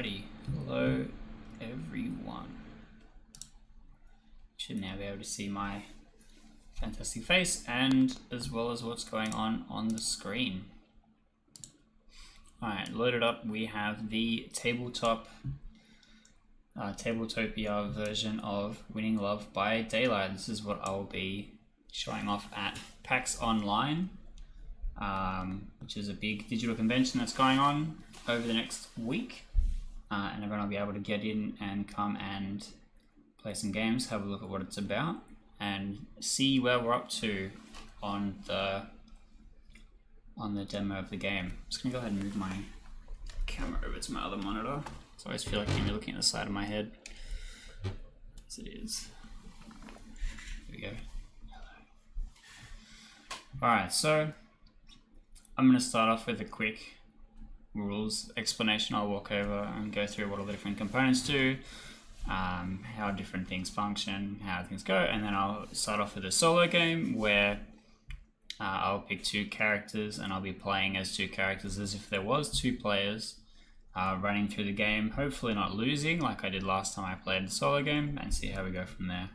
Alrighty, hello everyone. Should now be able to see my fantastic face and as well as what's going on the screen. Alright, loaded up, we have the tabletopia version of Winning Love by Daylight. This is what I will be showing off at PAX Online, which is a big digital convention that's going on over the next week. And everyone will be able to get in and come and play some games, have a look at what it's about, and see where we're up to on the demo of the game. I'm just gonna go ahead and move my camera over to my other monitor. So I always feel like I'm looking at the side of my head, as it is. Here we go. Alright, so I'm gonna start off with a quick rules explanation. I'll walk over and go through what all the different components do, how different things function, how things go, and then I'll start off with a solo game where I'll pick two characters and I'll be playing as two characters as if there was two players running through the game, hopefully not losing like I did last time I played the solo game, and see how we go from there.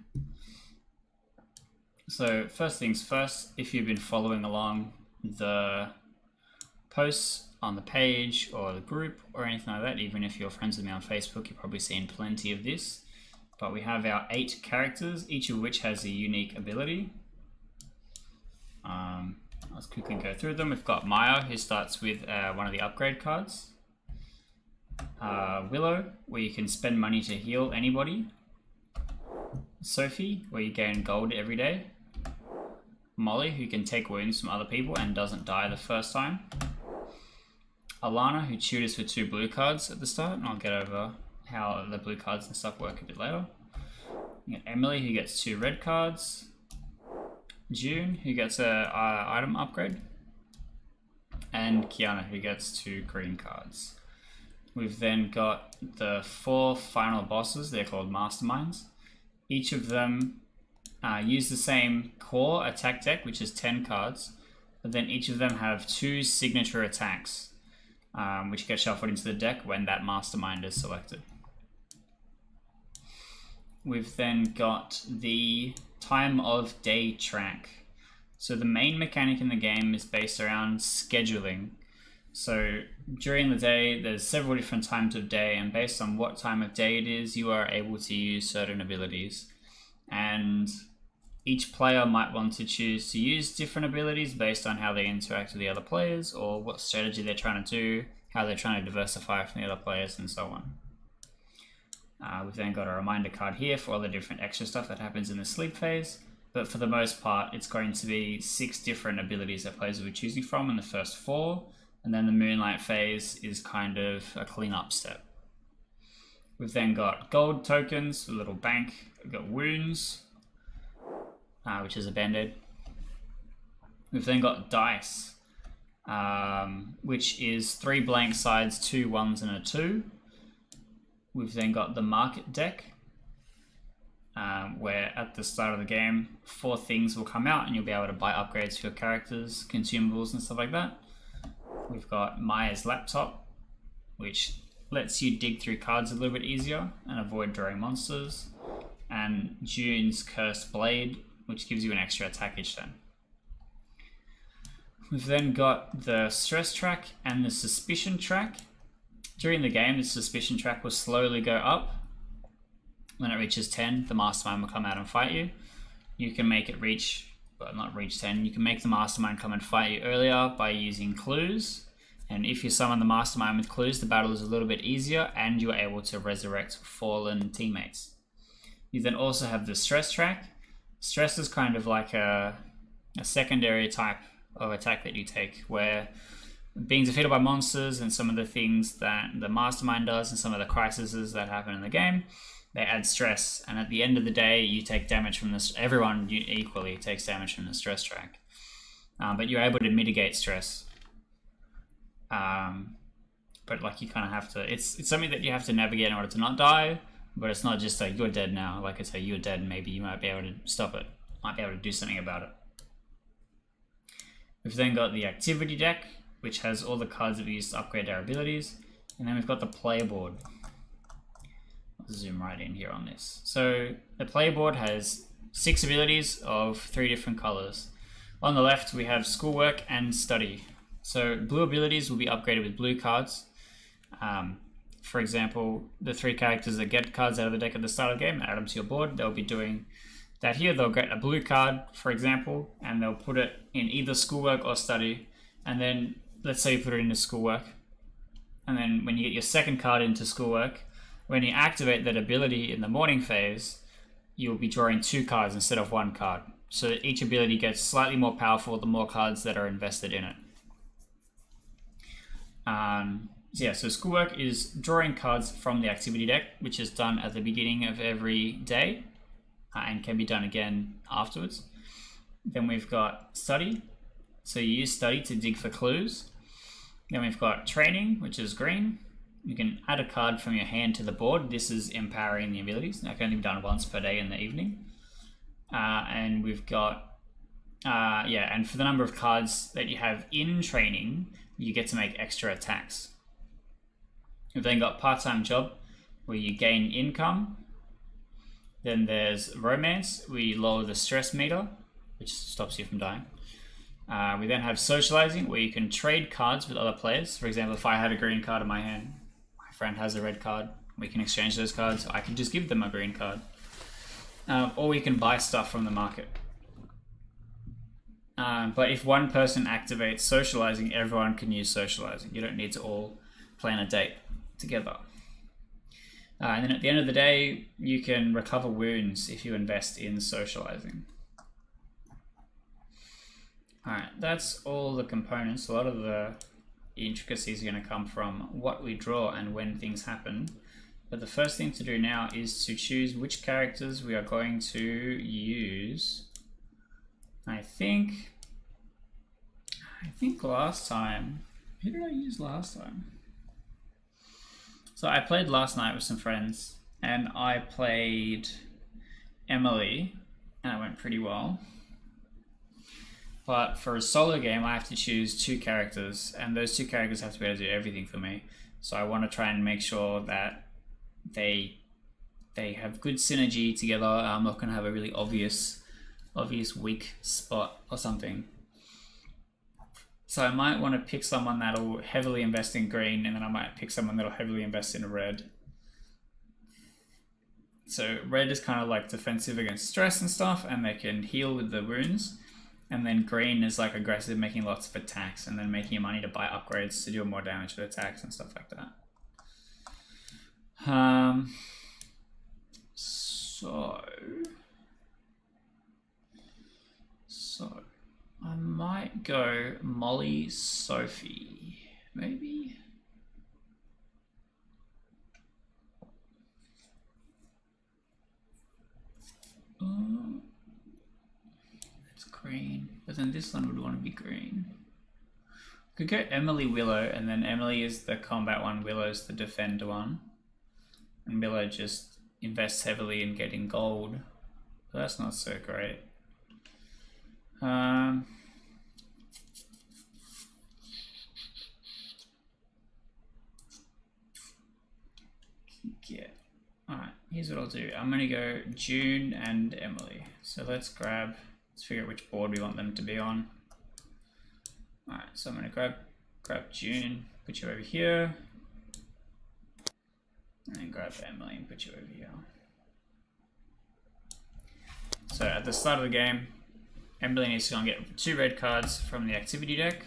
So first things first, if you've been following along the posts on the page or the group or anything like that, even if you're friends with me on Facebook, you've probably seen plenty of this. But we have our 8 characters, each of which has a unique ability. Let's quickly go through them. We've got Maya, who starts with one of the upgrade cards. Willow, where you can spend money to heal anybody. Sophie, where you gain gold every day. Molly, who can take wounds from other people and doesn't die the first time. Alana, who tutors for 2 blue cards at the start, and I'll get over how the blue cards and stuff work a bit later. You got Emily, who gets 2 red cards. June, who gets a item upgrade. And Kiana, who gets 2 green cards. We've then got the 4 final bosses. They're called masterminds. Each of them use the same core attack deck, which is 10 cards, but then each of them have 2 signature attacks, which get shuffled into the deck when that mastermind is selected. We've then got the time of day track. So the main mechanic in the game is based around scheduling. So during the day, there's several different times of day, and based on what time of day it is, you are able to use certain abilities. And each player might want to choose to use different abilities based on how they interact with the other players, or what strategy they're trying to do, how they're trying to diversify from the other players, and so on. We've then got a reminder card here for all the different extra stuff that happens in the sleep phase, but for the most part, it's going to be 6 different abilities that players will be choosing from in the first 4, and then the moonlight phase is kind of a clean-up step. We've then got gold tokens, a little bank. We've got wounds, which is a band-aid. We've then got dice, which is 3 blank sides, 2 1s and a 2. We've then got the market deck, where at the start of the game, 4 things will come out and you'll be able to buy upgrades for your characters, consumables and stuff like that. We've got Maya's laptop, which lets you dig through cards a little bit easier and avoid drawing monsters. And June's cursed blade, which gives you an extra attack each turn. We've then got the stress track and the suspicion track. During the game, the suspicion track will slowly go up. When it reaches 10, the mastermind will come out and fight you. You can make it reach, well, not reach 10, you can make the mastermind come and fight you earlier by using clues. And if you summon the mastermind with clues, the battle is a little bit easier and you're able to resurrect fallen teammates. You then also have the stress track. Stress is kind of like a secondary type of attack that you take, where being defeated by monsters and some of the things that the mastermind does and some of the crises that happen in the game, they add stress, and at the end of the day you take damage from this. Everyone equally takes damage from the stress track, but you're able to mitigate stress. But like you kind of have to, it's something that you have to navigate in order to not die. But it's not just like, you're dead now. Like I say, you're dead, and maybe you might be able to stop it. Might be able to do something about it. We've then got the activity deck, which has all the cards that we use to upgrade our abilities. And then we've got the player board, zoom right in here on this. So the playboard has 6 abilities of 3 different colors. On the left, we have schoolwork and study. So blue abilities will be upgraded with blue cards. For example, the 3 characters that get cards out of the deck at the start of the game, add them to your board, they'll be doing that here. They'll get a blue card, for example, and they'll put it in either schoolwork or study. And then, let's say you put it into schoolwork. And then when you get your second card into schoolwork, when you activate that ability in the morning phase, you'll be drawing 2 cards instead of 1 card. So that each ability gets slightly more powerful the more cards that are invested in it. So yeah, so schoolwork is drawing cards from the activity deck, which is done at the beginning of every day and can be done again afterwards. Then we've got study. So you use study to dig for clues. Then we've got training, which is green. You can add a card from your hand to the board. This is empowering the abilities. That can only be done once per day in the evening. And we've got, and for the number of cards that you have in training, you get to make extra attacks. We've then got part-time job, where you gain income. Then there's romance, where you lower the stress meter, which stops you from dying. We then have socializing, where you can trade cards with other players. For example, if I had a green card in my hand, my friend has a red card, we can exchange those cards. I can just give them a green card. Or we can buy stuff from the market. But if one person activates socializing, everyone can use socializing. You don't need to all plan a date together. And then at the end of the day, you can recover wounds if you invest in socializing. Alright, that's all the components. A lot of the intricacies are going to come from what we draw and when things happen. But the first thing to do now is to choose which characters we are going to use. I think last time, who did I use last time? So I played last night with some friends, and I played Emily, and it went pretty well. But for a solo game, I have to choose 2 characters, and those 2 characters have to be able to do everything for me. So I want to try and make sure that they have good synergy together. I'm not going to have a really obvious weak spot or something. So I might want to pick someone that'll heavily invest in green, and then I might pick someone that'll heavily invest in red. So red is kind of like defensive against stress and stuff, and they can heal with the wounds. And then green is like aggressive, making lots of attacks, and then making you money to buy upgrades to do more damage with attacks and stuff like that. So I might go Molly Sophie, maybe. It's green, but then this one would want to be green. Could go Emily Willow, and then Emily is the combat one, Willow's the defend one. And Willow just invests heavily in getting gold. But that's not so great. Alright, here's what I'll do. I'm gonna go June and Emily. So let's figure out which board we want them to be on. Alright, so I'm gonna grab June, put you over here. And then grab Emily and put you over here. So at the start of the game, Emily needs to go and get 2 red cards from the activity deck.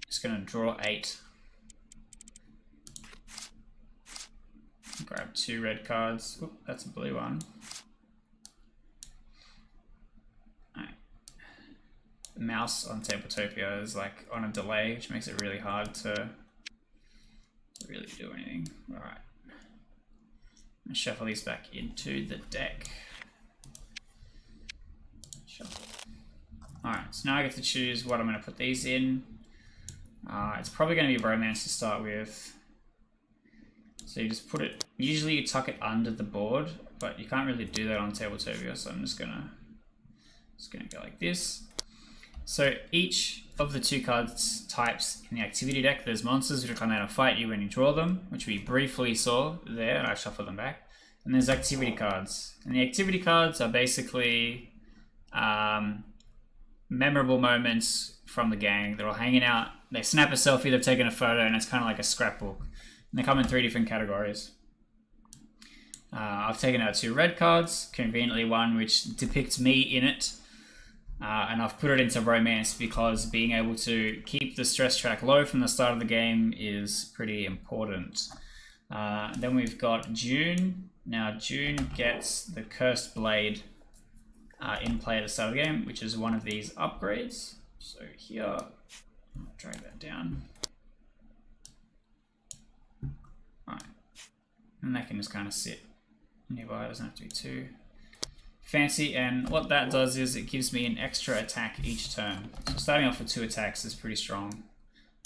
Just gonna draw 8. Grab 2 red cards. Oop, that's a blue one. Alright. The mouse on Tabletopia is like on a delay, which makes it really hard to really do anything. Alright. I'm gonna shuffle these back into the deck. Shuffle. Alright, so now I get to choose what I'm gonna put these in. It's probably gonna be romance to start with. So you just put it, usually you tuck it under the board, but you can't really do that on Tabletopia, so I'm just gonna go like this. So each of the 2 cards types in the activity deck, there's monsters which will come out and fight you when you draw them, which we briefly saw there, and I shuffle them back. And there's activity cards. And the activity cards are basically memorable moments from the gang. They're all hanging out, they snap a selfie, they've taken a photo, and it's kind of like a scrapbook. And they come in 3 different categories. I've taken out 2 red cards, conveniently one which depicts me in it. And I've put it into romance because being able to keep the stress track low from the start of the game is pretty important. Then we've got June. Now June gets the Cursed Blade in play at the start of the game, which is one of these upgrades. So here, I'll drag that down. Alright, and that can just kind of sit nearby, it doesn't have to be too fancy, and what that does is it gives me an extra attack each turn. So starting off with 2 attacks is pretty strong,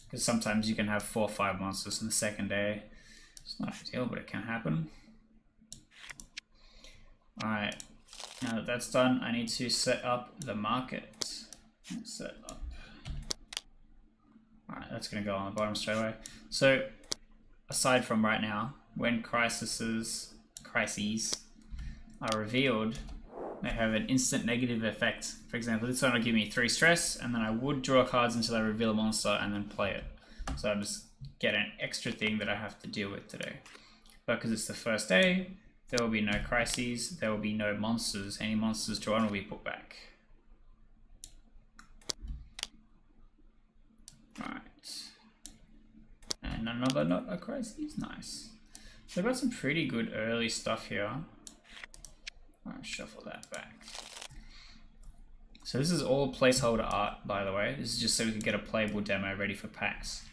because sometimes you can have 4 or 5 monsters in the second day. It's not a big deal, but it can happen. Alright, now that that's done, I need to set up the market. Set up. Alright, that's going to go on the bottom straight away. So, aside from right now, when crises are revealed, they have an instant negative effect. For example, this one will give me 3 stress, and then I would draw cards until I reveal a monster and then play it. So I just get an extra thing that I have to deal with today. But because it's the first day, there will be no crises, there will be no monsters. Any monsters drawn will be put back. Alright. And another not a crisis, nice. So I've got some pretty good early stuff here. Alright, shuffle that back. So this is all placeholder art, by the way. This is just so we can get a playable demo ready for packs.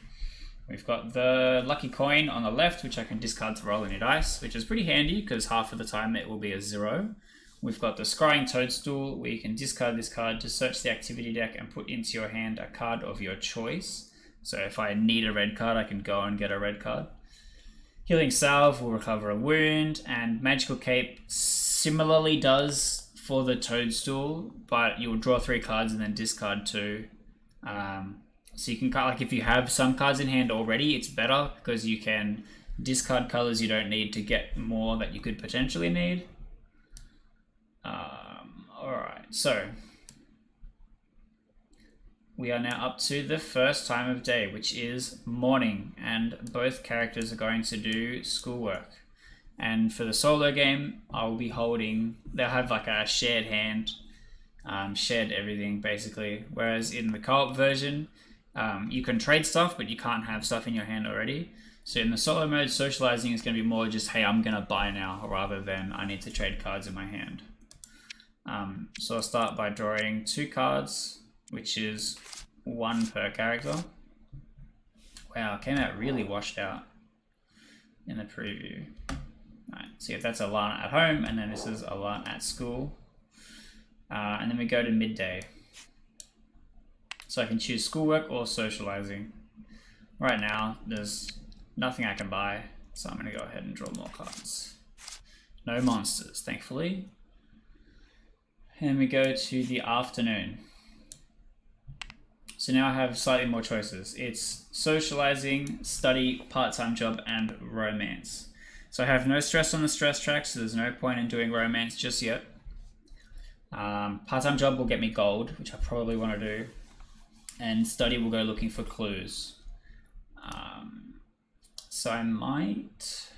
We've got the lucky coin on the left, which I can discard to roll any dice, which is pretty handy because half of the time it will be a 0. We've got the scrying toadstool, where you can discard this card to search the activity deck and put into your hand a card of your choice. So if I need a red card, I can go and get a red card. Healing Salve will recover a wound, and Magical Cape similarly does for the toadstool, but you'll draw 3 cards and then discard 2. So you can, like, if you have some cards in hand already, it's better because you can discard colors you don't need to get more that you could potentially need. Alright, so we are now up to the first time of day, which is morning, and both characters are going to do schoolwork. And for the solo game, I'll be holding, they'll have like a shared hand, shared everything basically. Whereas in the co-op version, you can trade stuff, but you can't have stuff in your hand already. So in the solo mode, socializing is going to be more just, hey, I'm going to buy now, rather than I need to trade cards in my hand. So I'll start by drawing 2 cards, which is 1 per character. Wow, it came out really washed out in the preview. Right, so if that's Alana at home, and then this is Alana at school. And then we go to midday. So I can choose schoolwork or socializing. Right now, there's nothing I can buy, so I'm going to go ahead and draw more cards. No monsters, thankfully. And we go to the afternoon. So now I have slightly more choices. It's socializing, study, part-time job, and romance. So I have no stress on the stress track, so there's no point in doing romance just yet. Part-time job will get me gold, which I probably want to do. And study will go looking for clues. So I might...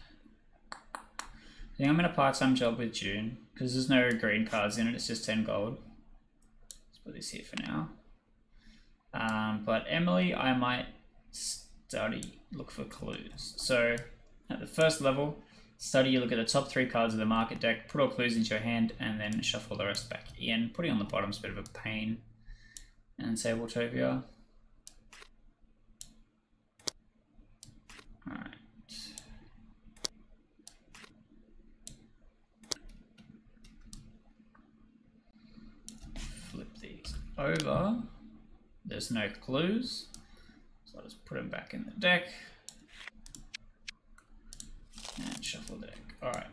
I think I'm in a part-time job with June, because there's no green cards in it, it's just 10 gold. Let's put this here for now. But Emily, I might study, look for clues. So at the first level, study, you look at the top 3 cards of the market deck, put all clues into your hand, and then shuffle the rest back in. Putting on the bottom is a bit of a pain. And Sabletopia. Alright. Flip these over. There's no clues, so I'll just put them back in the deck. And shuffle the deck. Alright.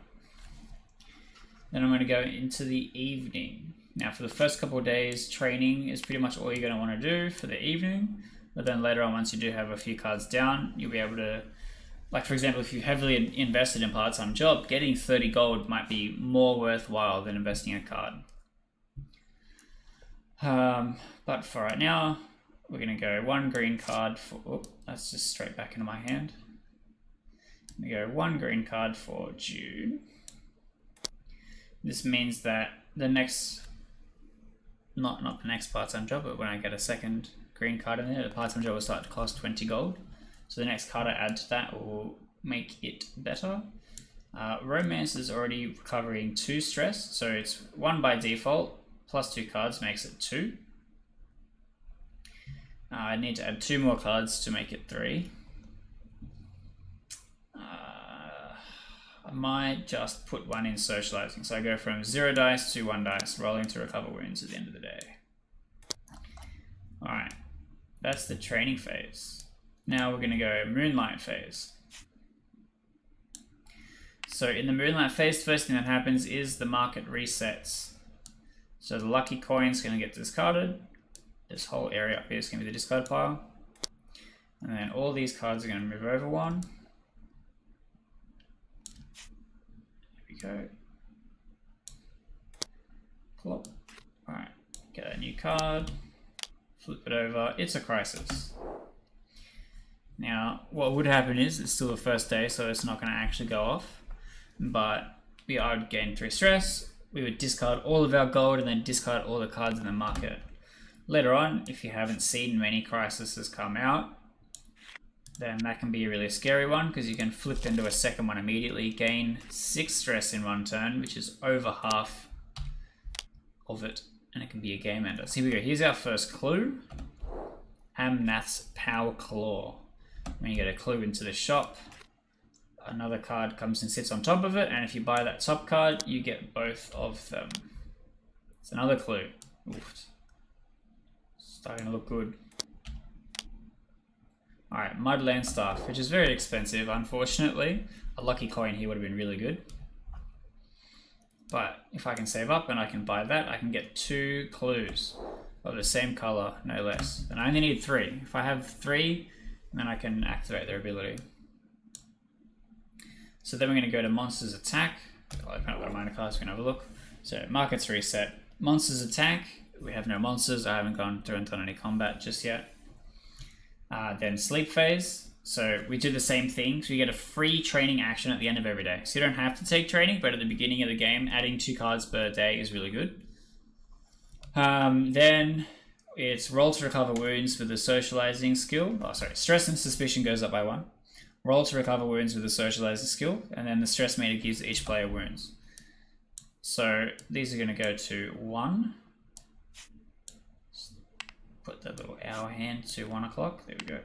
Then I'm going to go into the evening. Now for the first couple of days, training is pretty much all you're going to want to do for the evening. But then later on, once you do have a few cards down, you'll be able to, like for example, if you heavily invested in part-time job, getting 30 gold might be more worthwhile than investing a card. But for right now, we're going to go 1 green card for, oh, that's just straight back into my hand. We go 1 green card for June. This means that the next, not the next part-time job, but when I get a second green card in there, the part-time job will start to cost 20 gold. So the next card I add to that will make it better. Romance is already recovering 2 stress, so it's 1 by default, plus 2 cards makes it 2. I need to add 2 more cards to make it 3. I might just put 1 in socializing. So I go from 0 dice to 1 dice, rolling to recover wounds at the end of the day. Alright, that's the training phase. Now we're going to go moonlight phase. So in the moonlight phase, the first thing that happens is the market resets. So the lucky coin is going to get discarded. This whole area up here is going to be the discard pile. And then all these cards are going to move over 1. Go. Plop. Alright, get a new card, flip it over. It's a crisis. Now, what would happen is, it's still the first day, so it's not going to actually go off, but we would gain 3 stress, we would discard all of our gold and then discard all the cards in the market. Later on, if you haven't seen many crises come out, then that can be a really scary one, because you can flip into a second one immediately, gain 6 stress in 1 turn, which is over half of it, and it can be a game ender. So here we go, here's our first clue. Amnath's Power Claw. When you get a clue into the shop, another card comes and sits on top of it, and if you buy that top card, you get both of them. It's another clue. Oof. Starting to look good. Alright, Mudland Staff, which is very expensive, unfortunately. A lucky coin here would have been really good. But if I can save up and I can buy that, I can get 2 clues of the same color, no less. And I only need 3. If I have 3, then I can activate their ability. So then we're going to go to Monsters Attack. I'll open up the minor cards, we can have a look. So markets reset. Monsters Attack, we have no monsters. I haven't gone through and done any combat just yet. Then sleep phase. So we do the same thing. So you get a free training action at the end of every day. So you don't have to take training, but at the beginning of the game, adding 2 cards per day is really good. Then it's roll to recover wounds with the socializing skill. Oh, sorry. Stress and suspicion goes up by 1. Roll to recover wounds with the socializing skill. And then the stress meter gives each player wounds. So these are going to go to 1. Put the little hour hand to 1 o'clock. There we go.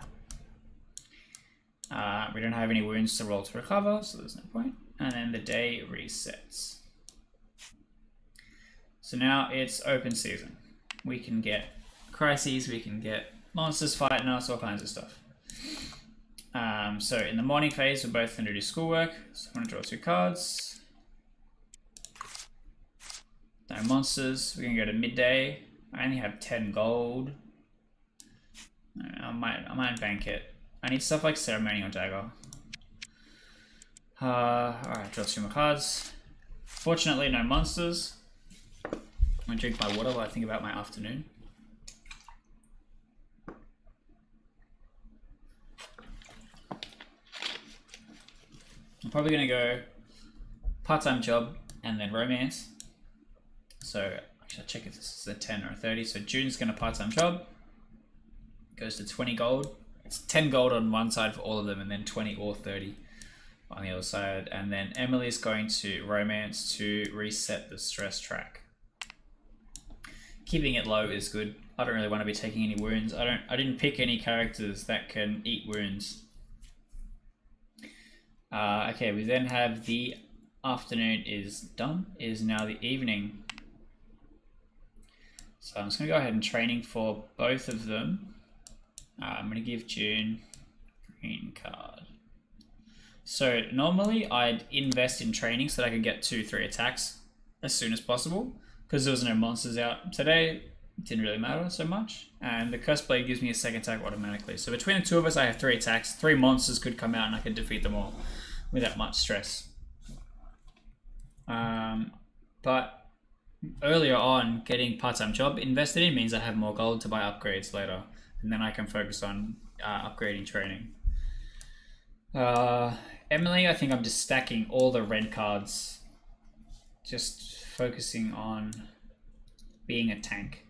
We don't have any wounds to roll to recover, so there's no point. And then the day resets. So now it's open season. We can get crises, we can get monsters fighting us, all kinds of stuff. So in the morning phase, we're both going to do schoolwork. So I'm going to draw 2 cards. No monsters. We're going to go to midday. I only have 10 gold. I might bank it. I need stuff like ceremonial dagger. Alright, draw 2 more cards. Fortunately, no monsters. I'm gonna drink my water while I think about my afternoon. I'm probably gonna go part-time job and then romance. So actually I'll check if this is a 10 or a 30. So June's gonna part-time job. Goes to 20 gold. It's 10 gold on one side for all of them, and then 20 or 30 on the other side. And then Emily's going to romance to reset the stress track. Keeping it low is good. I don't really want to be taking any wounds. I didn't pick any characters that can eat wounds. Okay, we then have the afternoon is done. It is now the evening. So I'm just gonna go ahead and training for both of them. I'm going to give June green card. So normally I'd invest in training so that I could get 2-3 attacks as soon as possible. because there was no monsters out today, it didn't really matter so much. And the Cursed Blade gives me a second attack automatically. So between the two of us, I have 3 attacks. 3 monsters could come out and I could defeat them all without much stress. But earlier on, getting part-time job invested in means I have more gold to buy upgrades later. And then I can focus on upgrading training. Emily, I think I'm just stacking all the red cards. Just focusing on being a tank.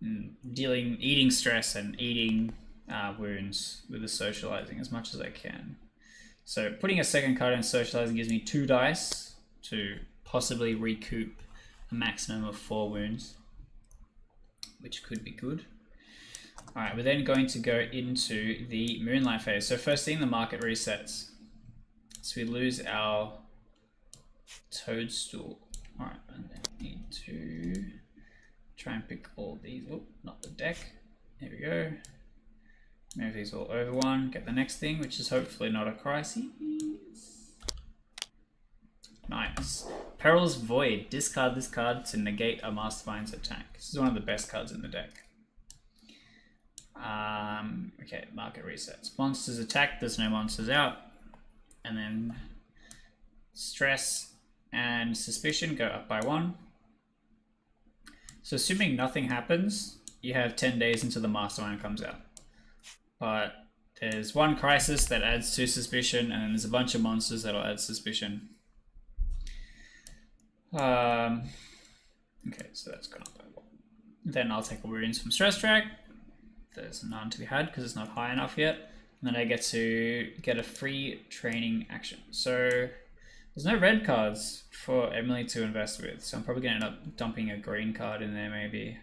Eating stress and eating wounds with the socializing as much as I can. So putting a second card in socializing gives me 2 dice to possibly recoup a maximum of 4 wounds, which could be good. Alright, we're then going to go into the moonlight phase. So first thing, the market resets. So we lose our toadstool. Alright, and then we need to try and pick all these. Oh, not the deck. There we go. Move these all over one. Get the next thing, which is hopefully not a crisis. Nice. Peril's Void. Discard this card to negate a mastermind's attack. This is one of the best cards in the deck. Okay, market resets. Monsters attack, there's no monsters out. And then stress and suspicion go up by 1. So assuming nothing happens, you have 10 days until the mastermind comes out. But there's 1 crisis that adds 2 suspicion, and then there's a bunch of monsters that'll add suspicion. Okay, so that's gone up by 1. Then I'll take a wounds from stress track. There's none to be had because it's not high enough yet. And then I get to get a free training action. So there's no red cards for Emily to invest with. So I'm probably going to end up dumping a green card in there maybe.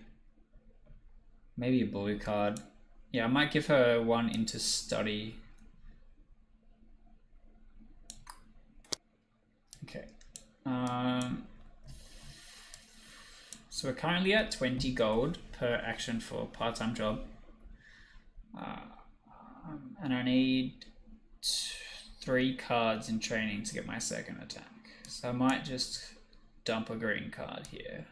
Maybe a blue card. Yeah, I might give her 1 into study. Okay. So we're currently at 20 gold per action for part-time job. And I need 3 cards in training to get my second attack. So I might just dump a green card here.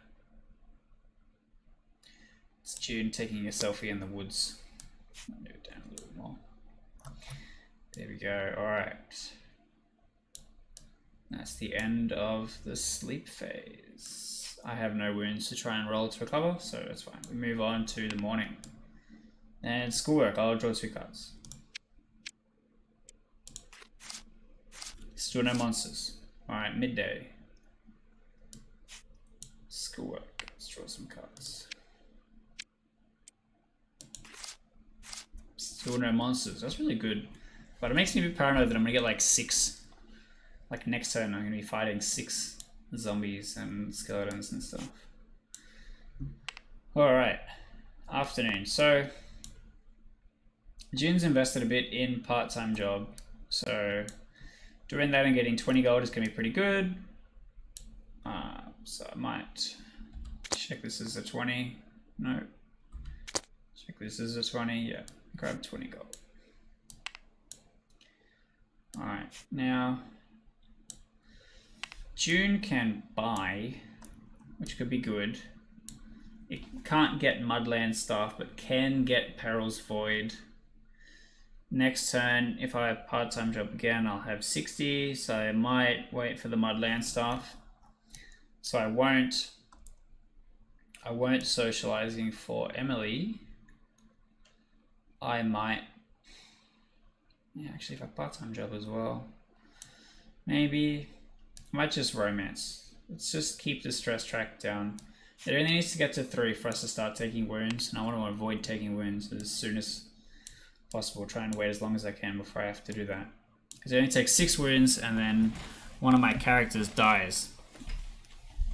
It's June taking a selfie in the woods. I'll move it down a little more. There we go. Alright. That's the end of the sleep phase. I have no wounds to try and roll to recover, so that's fine. We move on to the morning. And schoolwork, I'll draw 2 cards. Still no monsters. Alright, midday. Schoolwork, let's draw some cards. Still no monsters, that's really good. But it makes me a bit paranoid that I'm gonna get like 6. Like next turn I'm gonna be fighting 6 zombies and skeletons and stuff. Alright, afternoon. So June's invested a bit in part-time job, so doing that and getting 20 gold is going to be pretty good. So I might check this as a 20. No. Check this as a 20. Yeah, grab 20 gold. Alright, now June can buy, which could be good. It can't get Mudland stuff, but can get Peril's Void. Next turn, if I have part-time job again, I'll have 60, so I might wait for the Mudland stuff. So I won't socializing for Emily. I might, yeah, actually if I have part-time job as well, maybe I might just romance. Let's just keep the stress track down. It only needs to get to 3 for us to start taking wounds, and I want to avoid taking wounds as soon as possible. Try and wait as long as I can before I have to do that, because it only takes 6 wounds and then one of my characters dies,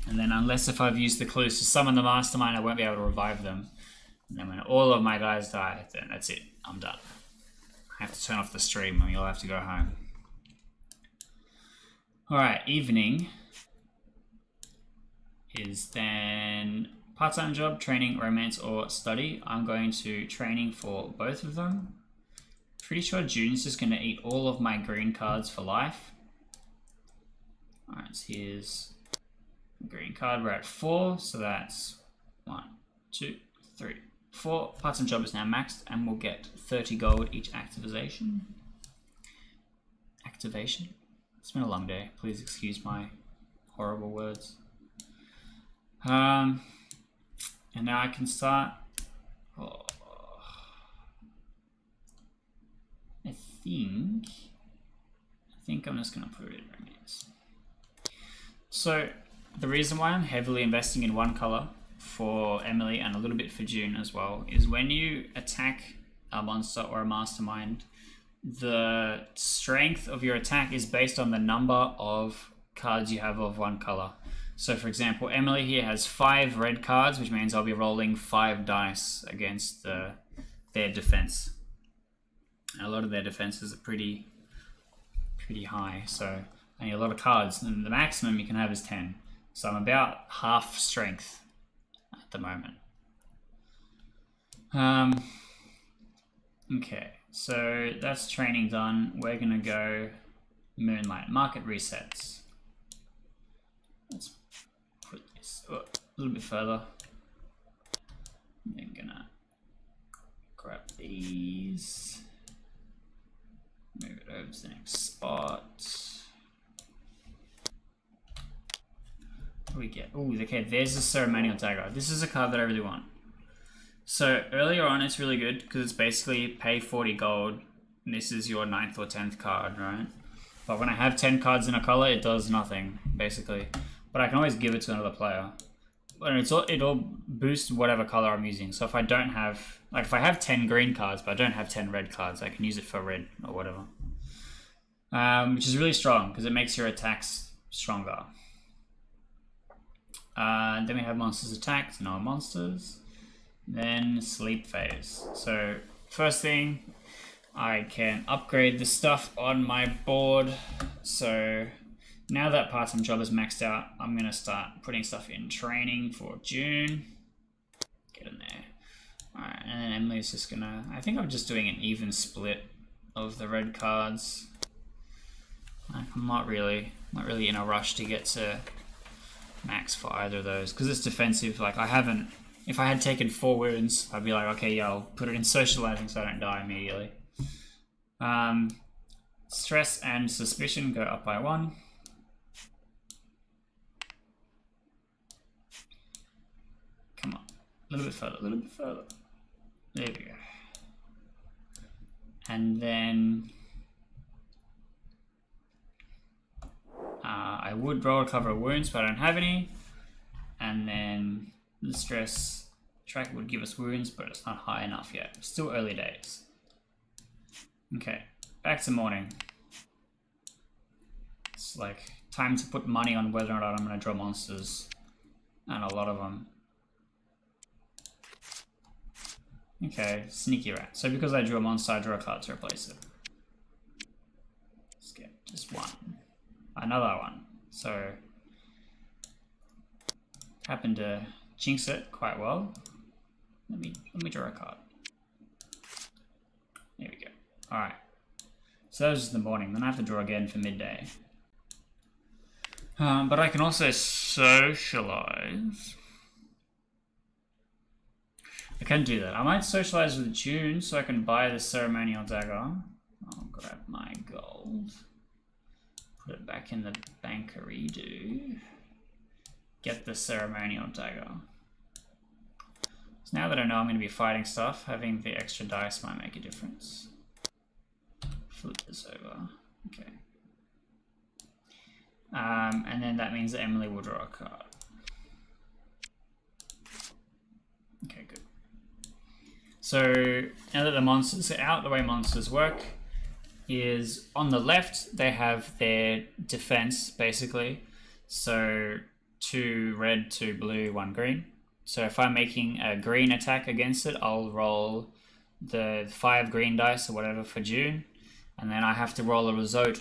and then unless if I've used the clues to summon the mastermind, I won't be able to revive them, and then when all of my guys die, then that's it, I'm done. I have to turn off the stream and you'll have to go home. Alright, evening is then part-time job, training, romance, or study. I'm going to training for both of them. Pretty sure June's just going to eat all of my green cards for life. Alright, so here's green card. We're at 4, so that's 1, 2, 3, 4. Part-time job is now maxed, and we'll get 30 gold each activation. It's been a long day. Please excuse my horrible words. And now I can start. Oh, I think I'm just gonna put it in romance. So the reason why I'm heavily investing in one color for Emily and a little bit for June as well is when you attack a monster or a mastermind, the strength of your attack is based on the number of cards you have of one color. So for example, Emily here has 5 red cards, which means I'll be rolling 5 dice against their defense. And a lot of their defenses are pretty high, so I need a lot of cards, and the maximum you can have is 10. So I'm about half strength at the moment. Okay, so that's training done. We're gonna go moonlight, market resets. Let's put this a little bit further. I'm gonna grab these, move it over to the next spot. What do we get? Oh, okay, there's the ceremonial dagger. This is a card that I really want. So earlier on it's really good because it's basically pay 40 gold and this is your 9th or 10th card, right? But when I have 10 cards in a color, it does nothing, basically. But I can always give it to another player. But it'll boost whatever color I'm using. So if I don't have, like if I have 10 green cards but I don't have 10 red cards, I can use it for red or whatever. Which is really strong because it makes your attacks stronger. Then we have monsters attacked, no monsters. Then sleep phase. So first thing, I can upgrade the stuff on my board. So now that part-time job is maxed out, I'm gonna start putting stuff in training for June. Get in there. Alright, and then Emily's just gonna, I think I'm just doing an even split of the red cards. I'm not really in a rush to get to max for either of those because it's defensive. Like if I had taken 4 wounds, I'd be like, okay, yeah, I'll put it in socializing so I don't die immediately. Stress and suspicion go up by 1. Come on, a little bit further. There we go. And then I would roll a cover of wounds, but I don't have any. And then the stress tracker would give us wounds, but it's not high enough yet. Still early days. Okay, back to morning. It's like time to put money on whether or not I'm going to draw monsters, and a lot of them. Okay, sneaky rat. So because I drew a monster, I draw a card to replace it. Let's get just one. Another one. So happened to jinx it quite well. Let me draw a card. There we go. Alright. So that was just the morning. Then I have to draw again for midday. But I can also socialize. I can do that. I might socialize with June so I can buy the ceremonial dagger. I'll grab my gold. Put it back in the bankery-do. Get the ceremonial dagger. So now that I know I'm going to be fighting stuff, having the extra dice might make a difference. Flip this over. Okay. And then that means that Emily will draw a card. Okay, good. So now that the monsters are out, the way monsters work is on the left, they have their defense, basically. So 2 red, 2 blue, 1 green. So if I'm making a green attack against it, I'll roll the 5 green dice or whatever for June. And then I have to roll a result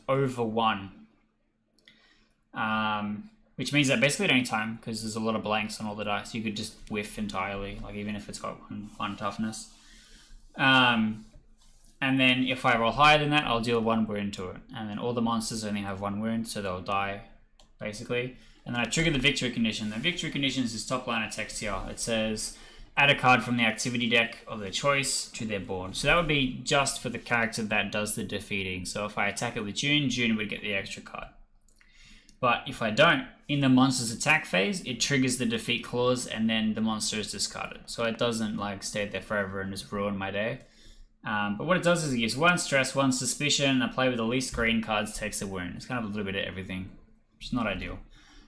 over 1. Which means that basically at any time, because there's a lot of blanks on all the dice, you could just whiff entirely, like even if it's got one toughness. And then if I roll higher than that, I'll deal 1 wound to it. And then all the monsters only have 1 wound, so they'll die basically. And then I trigger the victory condition. The victory condition is this top line of text here. It says, add a card from the activity deck of their choice to their board. So that would be just for the character that does the defeating. So if I attack it with June, June would get the extra card. But if I don't, in the monster's attack phase, it triggers the defeat clause and then the monster is discarded. So it doesn't like stay there forever and just ruin my day. But what it does is it gives 1 stress, 1 suspicion, and a player with the least green cards takes a wound. It's kind of a little bit of everything, which is not ideal.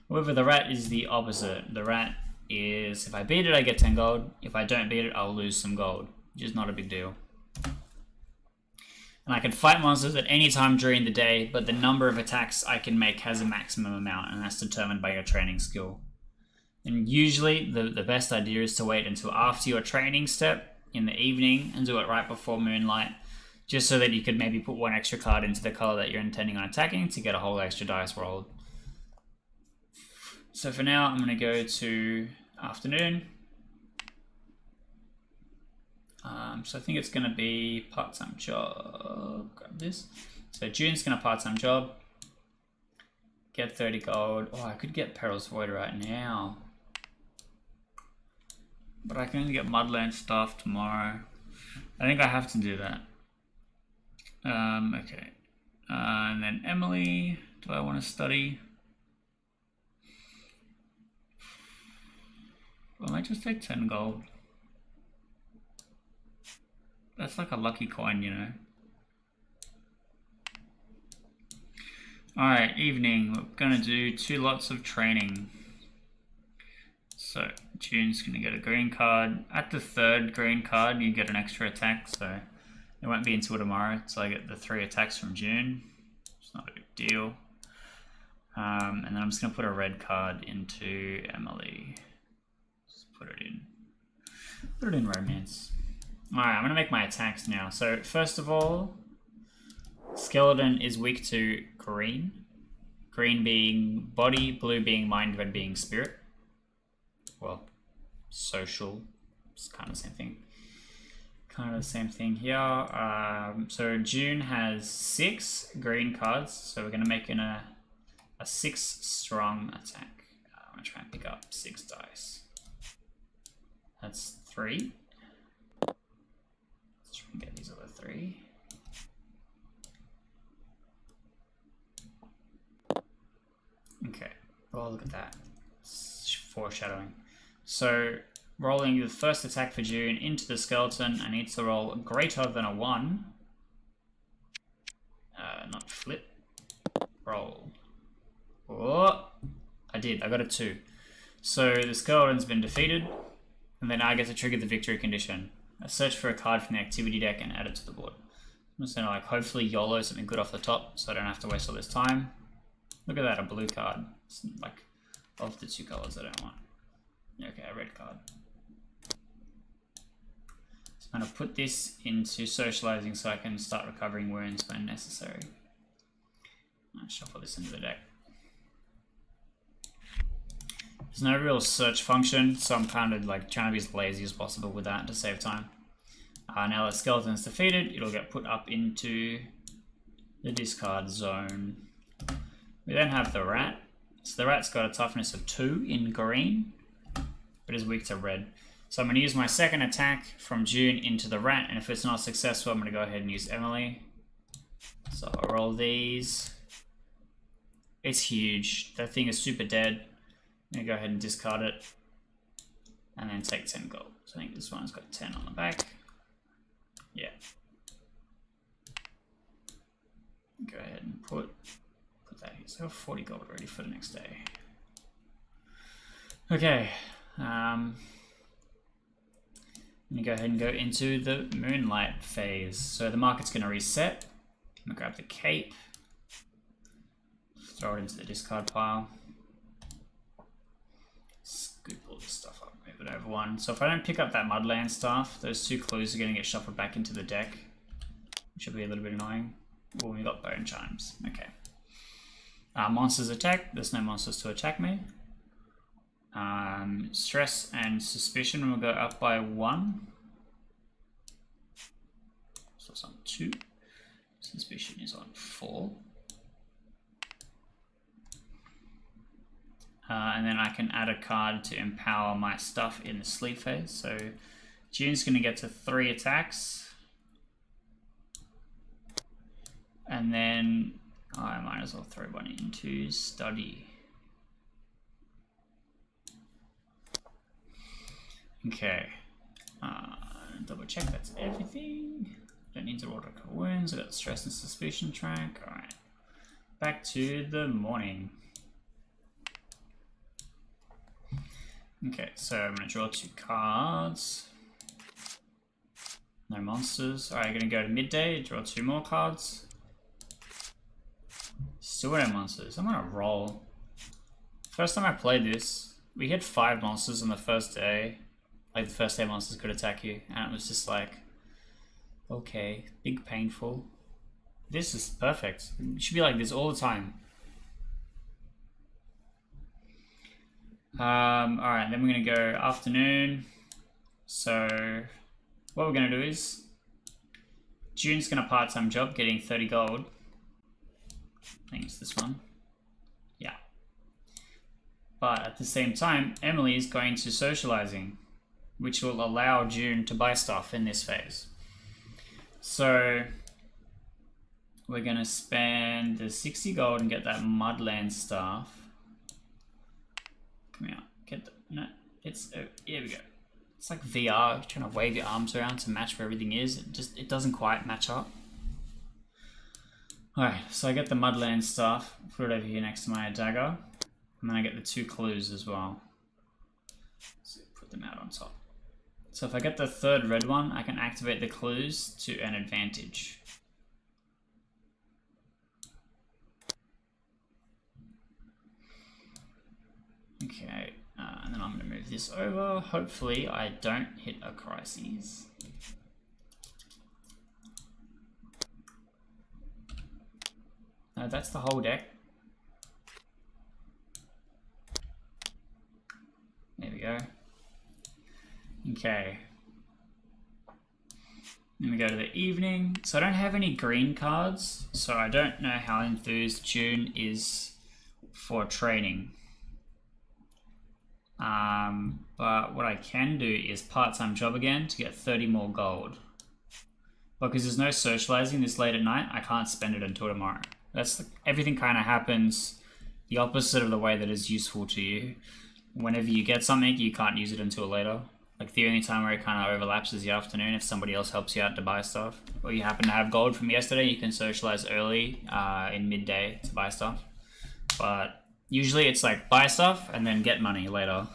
However, the rat is the opposite. The rat is, if I beat it, I get 10 gold. If I don't beat it, I'll lose some gold, which is not a big deal. And I can fight monsters at any time during the day, but the number of attacks I can make has a maximum amount, and that's determined by your training skill. And usually, the best idea is to wait until after your training step in the evening and do it right before moonlight, just so that you could maybe put 1 extra card into the color that you're intending on attacking to get a whole extra dice rolled. So for now, I'm going to go to afternoon. So I think it's going to be part-time job. Grab this. So June's going to part-time job. Get 30 gold. Oh, I could get Peril's Void right now. But I can only get Mudland stuff tomorrow. I think I have to do that. Okay. And then Emily. Do I want to study? I might just take 10 gold. That's like a lucky coin, you know. Alright, evening. We're gonna do 2 lots of training. So, June's gonna get a green card. At the 3rd green card, you get an extra attack, so it won't be until tomorrow until I get the 3 attacks from June. It's not a big deal. And then I'm just gonna put a red card into Emily. Just put it in. Put it in romance. Alright, I'm going to make my attacks now. So, first of all, Skeleton is weak to green. Green being body, blue being mind, red being spirit. Well, social. It's kind of the same thing. Kind of the same thing here. So, June has 6 green cards. So, we're going to make a 6 strong attack. I'm going to try and pick up 6 dice. That's 3. Get these other 3. Okay. Oh, look at that. It's foreshadowing. So, rolling the first attack for June into the skeleton, I need to roll greater than a 1. Not flip. Roll. Oh, I did. I got a 2. So, the skeleton's been defeated, and then I get to trigger the victory condition. I search for a card from the activity deck and add it to the board. I'm just gonna like hopefully YOLO something good off the top so I don't have to waste all this time. Look at that, a blue card. It's like of the 2 colors I don't want. Okay, a red card. So I'm gonna put this into socializing so I can start recovering wounds when necessary. I'll shuffle this into the deck. There's no real search function, so I'm kind of like trying to be as lazy as possible with that to save time. Now that Skeleton's defeated, it'll get put up into the discard zone. We then have the rat. So the rat's got a toughness of 2 in green, but is weak to red. So I'm going to use my 2nd attack from June into the rat, and if it's not successful, I'm going to go ahead and use Emily. So I'll roll these. It's huge. That thing is super dead. I'm going to go ahead and discard it and then take 10 gold. So I think this one's got 10 on the back. Yeah. Go ahead and put that here. So I have 40 gold ready for the next day. Okay. I'm going to go ahead and go into the moonlight phase. So the market's going to reset. I'm going to grab the cape. Throw it into the discard pile. Scoop all this stuff up, move it over 1. So if I don't pick up that Mudland stuff, those 2 clues are going to get shuffled back into the deck, which will be a little bit annoying. Well, we got Bone Chimes. Okay. Monsters attack. There's no monsters to attack me. Stress and suspicion will go up by 1. So it's on 2. Suspicion is on 4. and then I can add a card to empower my stuff in the sleep phase. So June's going to get to 3 attacks. And then I might as well throw one into study. Okay. Double check that's everything. Don't need to roll wounds. I got the stress and suspicion track. Alright. Back to the morning. Okay, so I'm going to draw 2 cards. No monsters. Alright, going to go to midday, draw 2 more cards. Still no monsters. I'm going to roll. First time I played this, we hit 5 monsters on the first day. Like the first day monsters could attack you. And it was just like, okay, big painful. This is perfect. It should be like this all the time. Alright, then we're going to go afternoon. So what we're going to do is June's going to part-time job, getting 30 gold. I think it's this one. Yeah. But at the same time, Emily is going to socializing, which will allow June to buy stuff in this phase. So we're going to spend the 60 gold and get that Mudland staff. Come here. Get the... No, it's... Oh, here we go. It's like VR, trying to wave your arms around to match where everything is. It doesn't quite match up. Alright, so I get the Mudland staff, put it over here next to my dagger, and then I get the 2 clues as well. So put them out on top. So if I get the 3rd red one, I can activate the clues to an advantage. Okay, and then I'm going to move this over. Hopefully I don't hit a crisis. No, that's the whole deck. There we go. Okay. Then we go to the evening. So I don't have any green cards, so I don't know how enthused June is for training. But what I can do is part-time job again to get 30 more gold. Because there's no socializing this late at night, I can't spend it until tomorrow. Everything kind of happens the opposite of the way that is useful to you. Whenever you get something, you can't use it until later. Like the only time where it kind of overlaps is the afternoon if somebody else helps you out to buy stuff. Or you happen to have gold from yesterday, you can socialize early in midday to buy stuff. But usually it's like buy stuff and then get money later.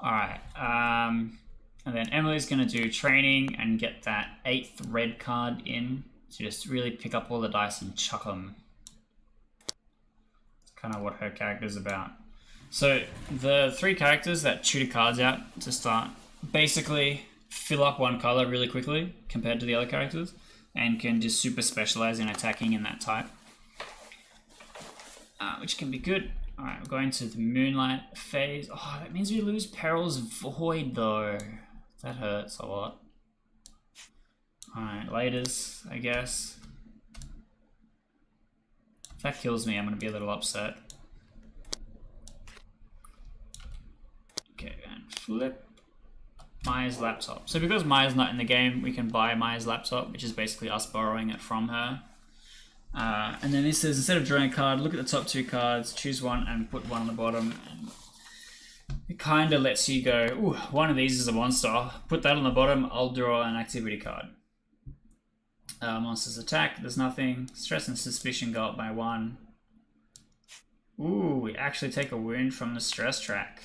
Alright, and then Emily's going to do training and get that 8th red card in to just really pick up all the dice and chuck them. It's kind of what her character's about. So the 3 characters that chew the cards out to start basically fill up one color really quickly compared to the other characters and can just super specialize in attacking in that type. Which can be good. Alright, we're going to the moonlight phase. Oh, that means we lose Peril's Void though. That hurts a lot. Alright, laters, I guess. If that kills me, I'm going to be a little upset. Okay, and flip Maya's laptop. So because Maya's not in the game, we can buy Maya's laptop, which is basically us borrowing it from her. And then this says, instead of drawing a card, look at the top 2 cards, choose one and put one on the bottom. And it kind of lets you go, ooh, one of these is a monster. Put that on the bottom, I'll draw an activity card. Monsters attack, there's nothing. Stress and suspicion go up by 1. Ooh, we actually take a wound from the stress track.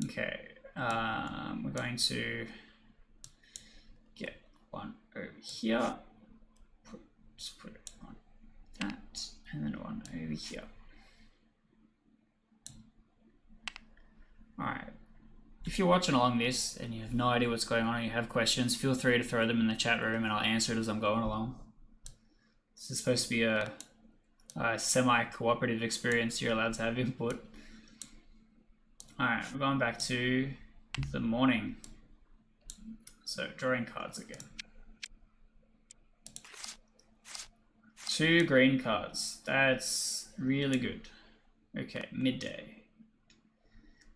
Okay, we're going to get one over here. Just put it on that, and then one over here. Alright, if you're watching along this and you have no idea what's going on and you have questions, feel free to throw them in the chat room and I'll answer it as I'm going along. This is supposed to be a semi-cooperative experience. You're allowed to have input. Alright, we're going back to the morning. So, drawing cards again. 2 green cards. That's Really good. Okay, midday.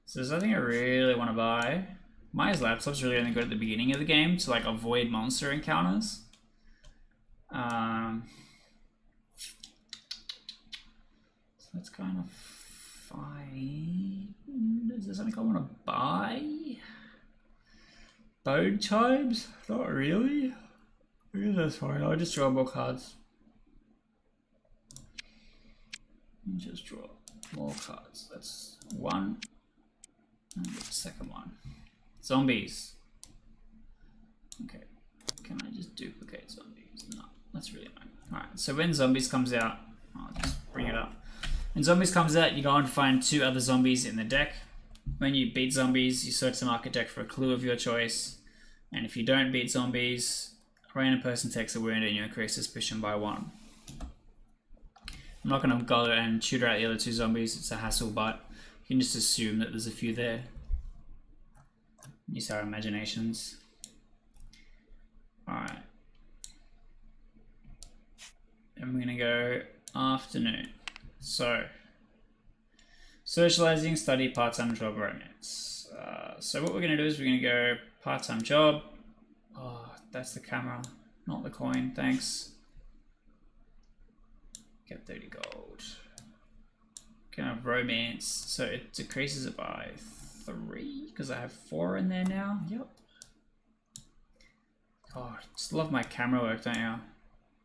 So there's nothing I really want to buy. Maya's laptop's really only good at the beginning of the game to like avoid monster encounters. So that's kind of fine. Is there something I want to buy? Bone chimes? Not really. Yeah, that's fine. I'll just draw more cards. Just draw more cards. That's one. And the second one. Zombies. Okay. Can I just duplicate zombies? No, that's really annoying. Alright, so when zombies comes out, I'll just bring it up. When zombies comes out, you go and find 2 other zombies in the deck. When you beat zombies, you search the market deck for a clue of your choice. And if you don't beat zombies, a random person takes a wound and you increase suspicion by 1. I'm not going to go and shoot out the other 2 zombies, it's a hassle, but you can just assume that there's a few there. Use our imaginations. Alright. And we're going to go afternoon. So, socializing, study, part-time job, romance. So what we're going to do is we're going to go part-time job. Oh, that's the camera, not the coin, thanks. Get 30 gold. Kind of romance, so it decreases it by 3 because I have 4 in there now. Yep. God, just love my camera work, don't you?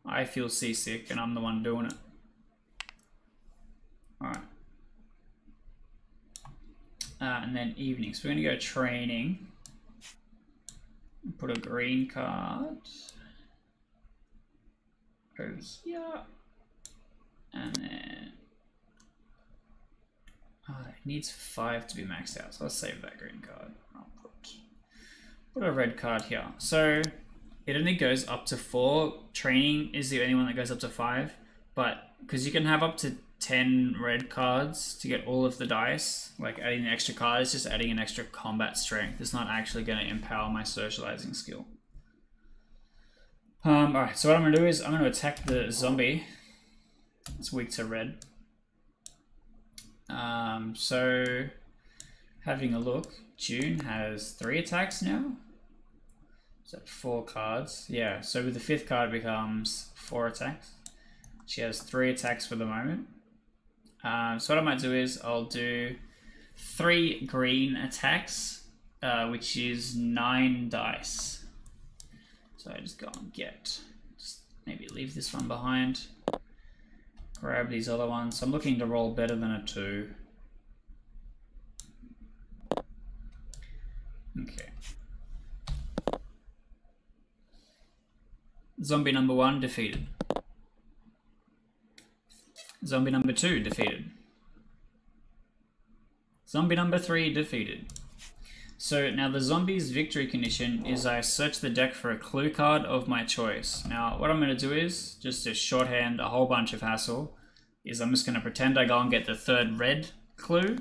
I feel seasick and I'm the one doing it. Alright. And then evening. So we're going to go training. Put a green card over here. And then it needs 5 to be maxed out, so I'll save that green card. I'll put a red card here. So it only goes up to 4. Training is the only one that goes up to 5, but because you can have up to 10 red cards to get all of the dice, like adding an extra card is just adding an extra combat strength. It's not actually going to empower my socializing skill. Alright, so what I'm going to do is I'm going to attack the zombie. It's weak to red. So having a look, June has 3 attacks now. Is that 4 cards? Yeah, so with the 5th card it becomes 4 attacks. She has 3 attacks for the moment. So what I might do is I'll do 3 green attacks, which is 9 dice. So I just go and just maybe leave this one behind. Grab these other ones. So I'm looking to roll better than a 2. Okay. Zombie number 1 defeated. Zombie number 2 defeated. Zombie number 3 defeated. So now the zombie's victory condition is I search the deck for a clue card of my choice. Now what I'm going to do is, just to shorthand a whole bunch of hassle, is I'm just going to pretend I go and get the 3rd red clue.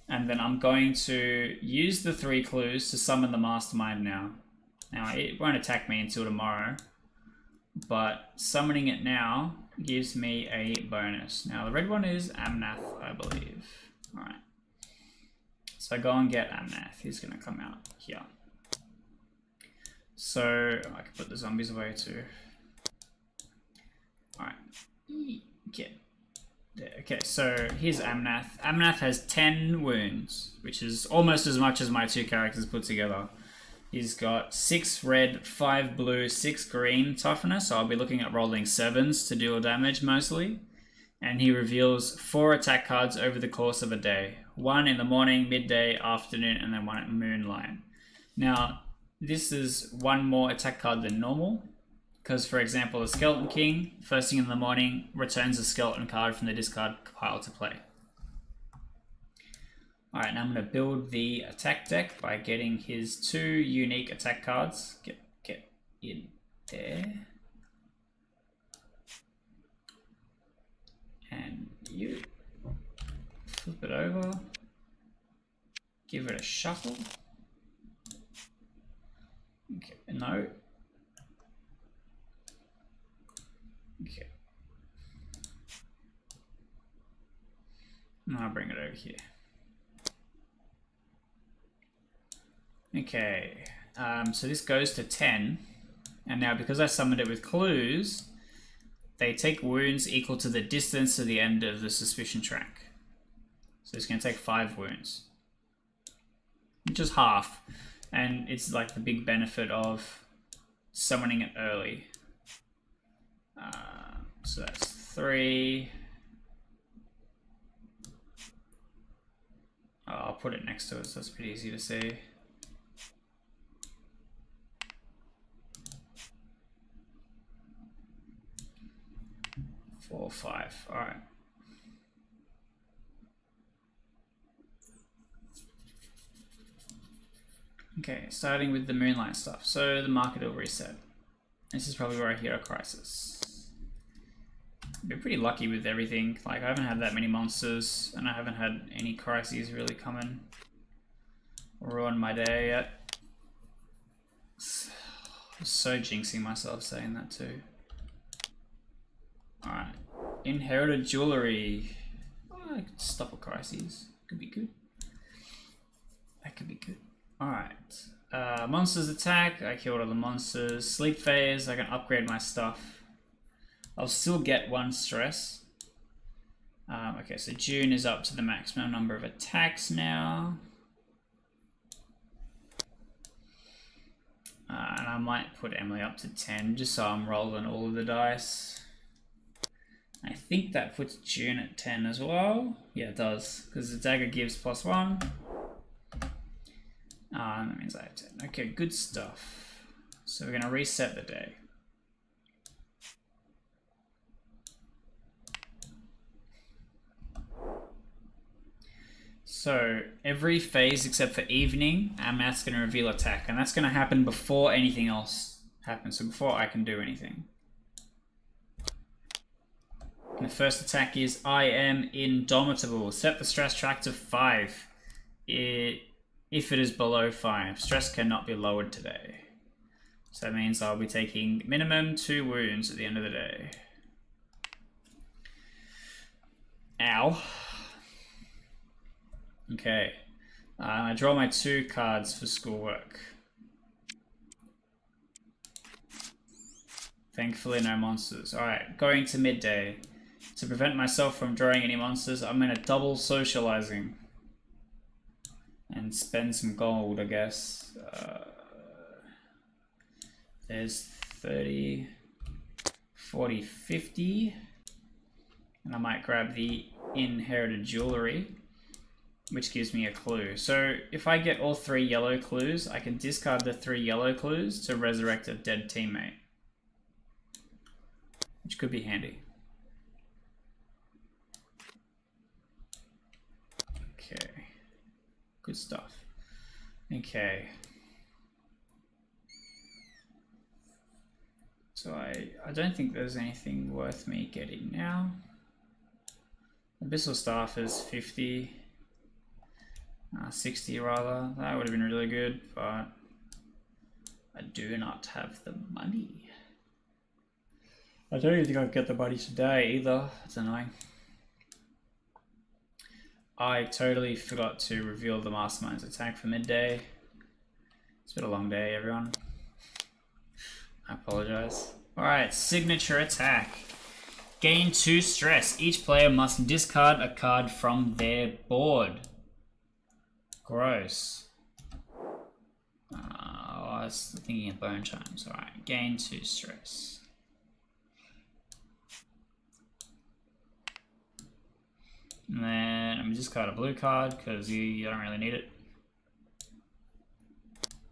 And then I'm going to use the 3 clues to summon the mastermind now. Now it won't attack me until tomorrow, but summoning it now gives me a bonus. Now the red one is Amnath, I believe. Alright. So I go and get Amnath. He's going to come out here. So I can put the zombies away too. Alright. Get there. Okay, so here's Amnath. Amnath has 10 wounds, which is almost as much as my 2 characters put together. He's got 6 red, 5 blue, 6 green toughness, so I'll be looking at rolling 7s to deal damage mostly. And he reveals 4 attack cards over the course of a day. 1 in the morning, midday, afternoon, and then 1 at moonlight. Now, this is 1 more attack card than normal, because for example, the Skeleton King, first thing in the morning, returns a skeleton card from the discard pile to play. Alright, now I'm going to build the attack deck by getting his 2 unique attack cards. Get in there. And you flip it over, give it a shuffle. Okay, no. Okay. I'll bring it over here. Okay, so this goes to 10. And now because I summoned it with clues, they take wounds equal to the distance to the end of the suspicion track. So it's going to take 5 wounds, which is half. And it's like the big benefit of summoning it early. So that's 3. I'll put it next to it so it's pretty easy to see. 4, 5. All right. Okay, starting with the moonlight stuff. So the market will reset. This is probably where I hit a crisis. I've been pretty lucky with everything. Like, I haven't had that many monsters, and I haven't had any crises really come in or ruin my day yet. I'm so jinxing myself saying that too. Alright. Inherited jewelry. Oh, I could stop a crisis. Could be good. That could be good. Alright. Monsters attack. I killed all the monsters. Sleep phase. I can upgrade my stuff. I'll still get 1 stress. Okay, so June is up to the maximum number of attacks now. And I might put Emily up to 10 just so I'm rolling all of the dice. I think that puts June at 10 as well. Yeah, it does, because the dagger gives +1. That means I have 10. Okay, good stuff. So we're going to reset the day. So every phase except for evening, Amat's going to reveal attack, and that's going to happen before anything else happens, so before I can do anything. And the first attack is I am indomitable. Set the stress track to 5. If it is below 5, stress cannot be lowered today. So that means I'll be taking minimum 2 wounds at the end of the day. Ow. Okay. I draw my 2 cards for schoolwork. Thankfully no monsters. Alright, going to midday. To prevent myself from drawing any monsters, I'm going to double socializing. And spend some gold, I guess. There's 30, 40, 50. And I might grab the inherited jewelry, which gives me a clue. So if I get all 3 yellow clues, I can discard the 3 yellow clues to resurrect a dead teammate, which could be handy. Okay, good stuff. Okay. So I don't think there's anything worth me getting now. Abyssal Staff is 50. 60 rather. That would have been really good, but I do not have the money. I don't even think I'll get the money today either. That's annoying. I totally forgot to reveal the Mastermind's attack for midday. It's been a long day, everyone. I apologize. Alright, signature attack. Gain 2 stress. Each player must discard a card from their board. Gross. I was thinking of bone chimes. Alright, gain 2 stress. And then I'm just discard a blue card because you don't really need it.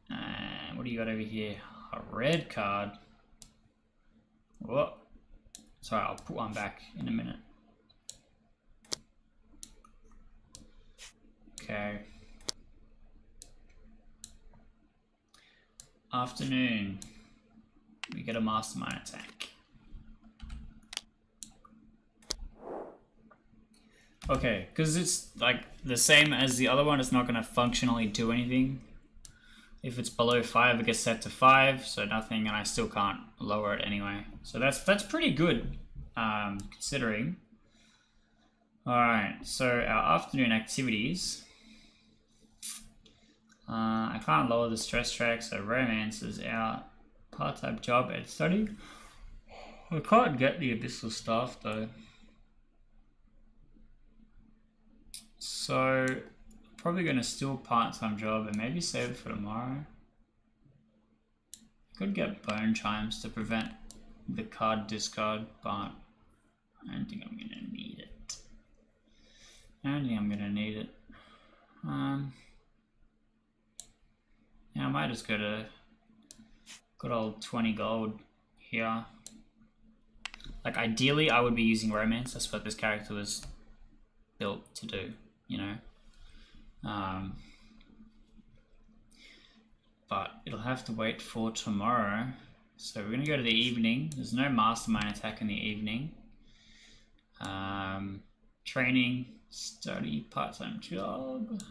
And what do you got over here? A red card. Whoa. Sorry, I'll put one back in a minute. Okay. Afternoon. We get a Mastermind attack. Okay, because it's like the same as the other one, it's not going to functionally do anything. If it's below 5, it gets set to 5, so nothing, and I still can't lower it anyway. So that's pretty good, considering. Alright, so our afternoon activities. I can't lower the stress track, so romance is out. Part-time job and study. I can't get the abyssal staff though. So, probably going to steal part-time job and maybe save it for tomorrow. Could get bone chimes to prevent the card discard, but I don't think I'm going to need it. Yeah, I might just go to good old 20 gold here. Like, ideally, I would be using romance. That's what this character was built to do, you know. But it'll have to wait for tomorrow. So we're gonna go to the evening. There's no mastermind attack in the evening. Training, study, part-time job. I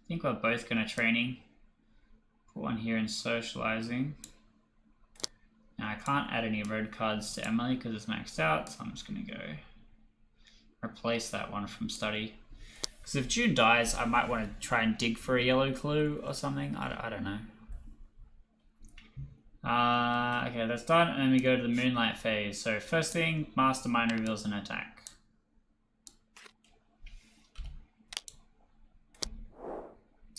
think we're both gonna training. Put one here in socializing. Now I can't add any red cards to Emily because it's maxed out, so I'm just gonna go replace that one from study. Because if June dies, I might want to try and dig for a yellow clue or something. I don't know. Okay, that's done, and then we go to the moonlight phase. So first thing, mastermind reveals an attack.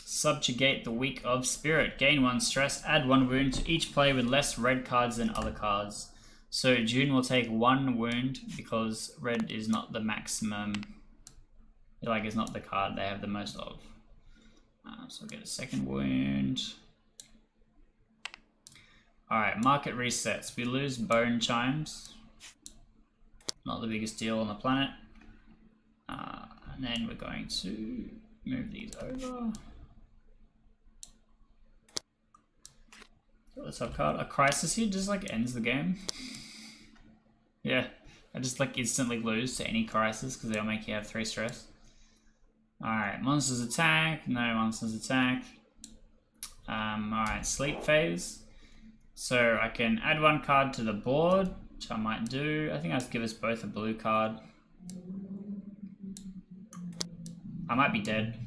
Subjugate the weak of spirit. Gain 1 stress, add 1 wound to each player with less red cards than other cards. So June will take 1 wound because red is not the maximum, like it's not the card they have the most of. So we'll get a 2nd wound. Alright, market resets. We lose bone chimes. Not the biggest deal on the planet. And then we're going to move these over. Let's have card. A crisis here just like ends the game. Yeah, I just like instantly lose to any crisis because they'll make you have 3 stress. Alright, monsters attack. No monsters attack. Alright, sleep phase. So I can add 1 card to the board, which I might do. I think I'll give us both a blue card. I might be dead.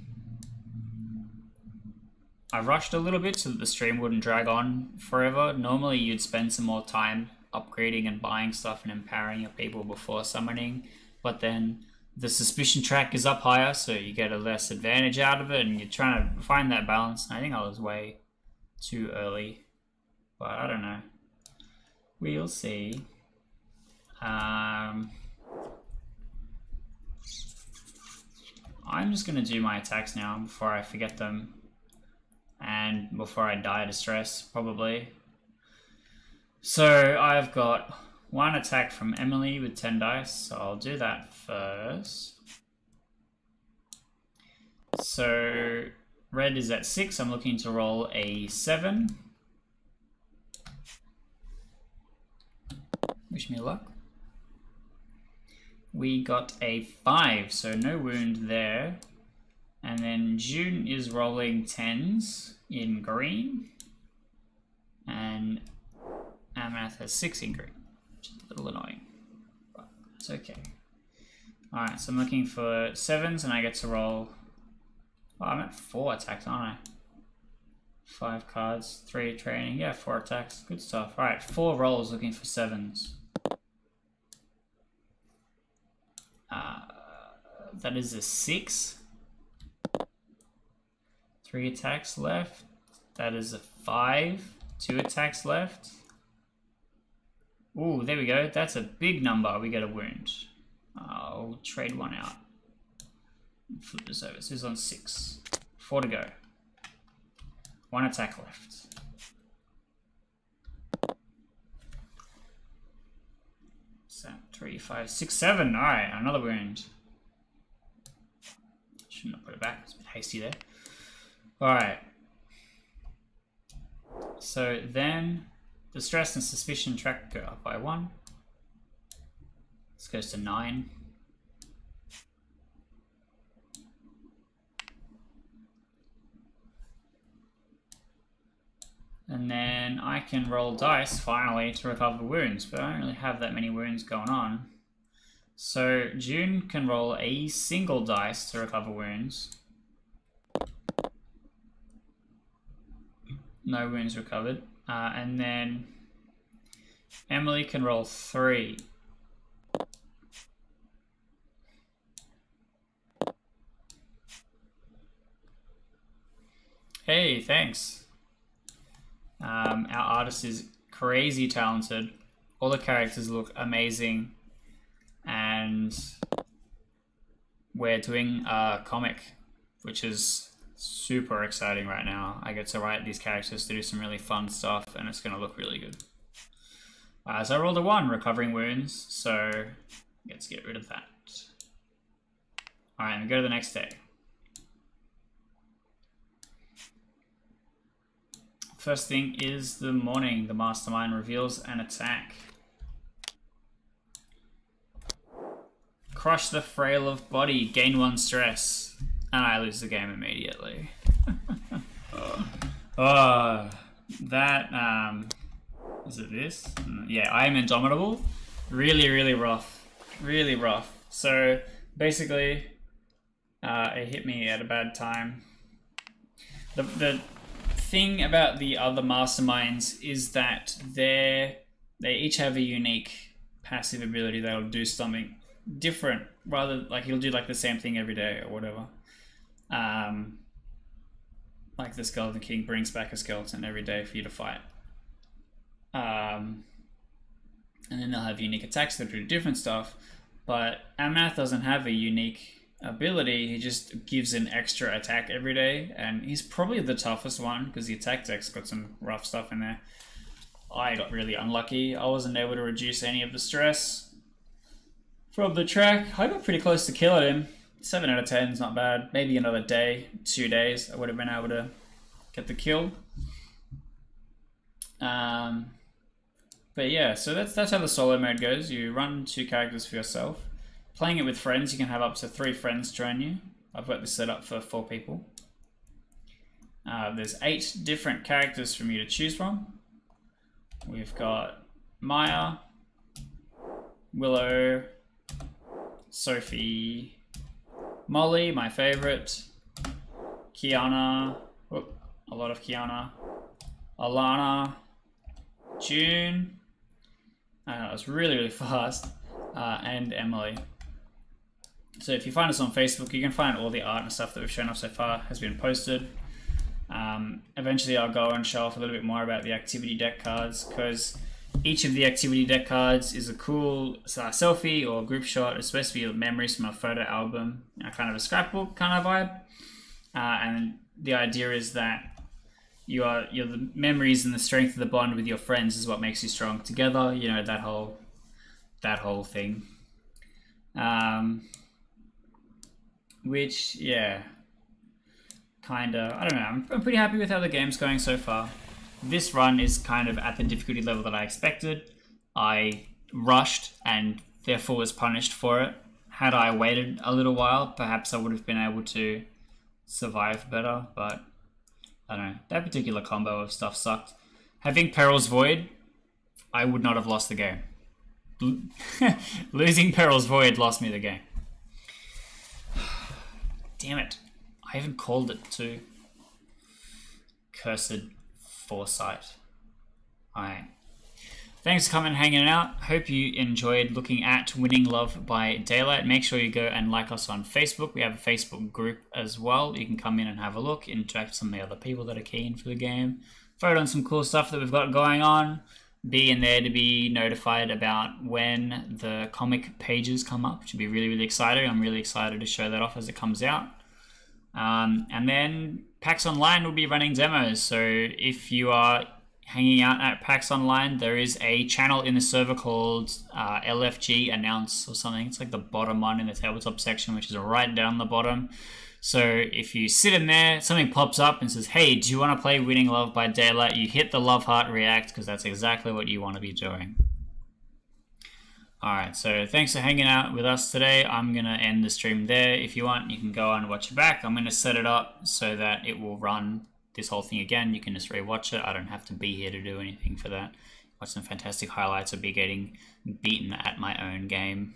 I rushed a little bit so that the stream wouldn't drag on forever. Normally you'd spend some more time upgrading and buying stuff and empowering your people before summoning, but then the suspicion track is up higher, so you get a less advantage out of it, and you're trying to find that balance. I think I was way too early, but I don't know. We'll see. I'm just going to do my attacks now before I forget them. And before I die to stress, probably. So I've got 1 attack from Emily with 10 dice, so I'll do that first. So red is at 6, I'm looking to roll a 7. Wish me luck. We got a 5, so no wound there. And then June is rolling 10s in green. And Amath has 6 in green, which is a little annoying, but it's okay. Alright, so I'm looking for 7s and I get to roll. Oh, I'm at 4 attacks, aren't I? 5 cards, 3 training. Yeah, 4 attacks. Good stuff. Alright, 4 rolls looking for 7s. That is a 6. 3 attacks left. That is a 5. 2 attacks left. Ooh, there we go. That's a big number. We get a wound. I'll trade 1 out. Flip this over. This is on 6. 4 to go. 1 attack left. So 3, 5, 6, 7. Alright, another wound. Shouldn't have put it back. It's a bit hasty there. Alright. So then the stress and suspicion track go up by 1. This goes to 9. And then I can roll dice finally to recover wounds, but I don't really have that many wounds going on. So June can roll a single dice to recover wounds. No wounds recovered. And then Emily can roll 3. Hey, thanks. Our artist is crazy talented. All the characters look amazing. And we're doing a comic, which is super exciting right now. I get to write these characters to do some really fun stuff, and it's going to look really good. So I rolled a 1, recovering wounds, so let's get rid of that. Alright, and we go to the next day. First thing is the morning. The mastermind reveals an attack. Crush the frail of body, gain 1 stress, and I lose the game immediately. Is it this? Yeah, I am indomitable. Really, really rough. Really rough. So basically, it hit me at a bad time. The thing about the other masterminds is that they each have a unique passive ability that'll do something different, rather like he'll do like the same thing every day or whatever. Like the Skeleton King brings back a skeleton every day for you to fight. And then they'll have unique attacks that do different stuff, but Amath doesn't have a unique ability. He just gives an extra attack every day, and he's probably the toughest one because the attack deck's got some rough stuff in there. I got really unlucky. I wasn't able to reduce any of the stress from the track. I got pretty close to killing him. 7 out of 10 is not bad. Maybe another day, 2 days, I would have been able to get the kill. But yeah, so that's how the solo mode goes. You run 2 characters for yourself. Playing it with friends, you can have up to 3 friends join you. I've got this set up for 4 people. There's 8 different characters for me to choose from. We've got Maya, Willow, Sophie, Molly, my favorite, Kiana, a lot of Kiana, Alana, June, that was really, really fast, and Emily. So if you find us on Facebook, you can find all the art and stuff that we've shown off so far has been posted. Eventually I'll go and show off a little bit more about the activity deck cards, because each of the activity deck cards is a cool selfie or group shot. It's supposed to be memories from a photo album, kind of a scrapbook kind of vibe. And the idea is that you're the memories and the strength of the bond with your friends is what makes you strong together. You know, that whole thing. Which, yeah, kind of, I don't know, I'm pretty happy with how the game's going so far. This run is kind of at the difficulty level that I expected. I rushed and therefore was punished for it. Had I waited a little while, perhaps I would have been able to survive better, but I don't know. That particular combo of stuff sucked. Having Peril's Void, I would not have lost the game. Losing Peril's Void lost me the game. Damn it. I haven't called it too. Cursed foresight. Alright. Thanks for coming and hanging out. Hope you enjoyed looking at Winning Love by Daylight. Make sure you go and like us on Facebook. We have a Facebook group as well. You can come in and have a look, interact with some of the other people that are keen for the game, vote on some cool stuff that we've got going on. Be in there to be notified about when the comic pages come up, which would be really, really exciting. I'm really excited to show that off as it comes out. And then PAX Online will be running demos, so if you are hanging out at PAX Online, there is a channel in the server called LFG Announce or something. It's like the bottom one in the tabletop section, which is right down the bottom. So if you sit in there, something pops up and says, hey, do you want to play Winning Love by Daylight? You hit the love heart react, because that's exactly what you want to be doing. Alright, so thanks for hanging out with us today. I'm going to end the stream there. If you want, you can go on and watch it back. I'm going to set it up so that it will run this whole thing again. You can just rewatch it. I don't have to be here to do anything for that. Watch some fantastic highlights of me getting beaten at my own game.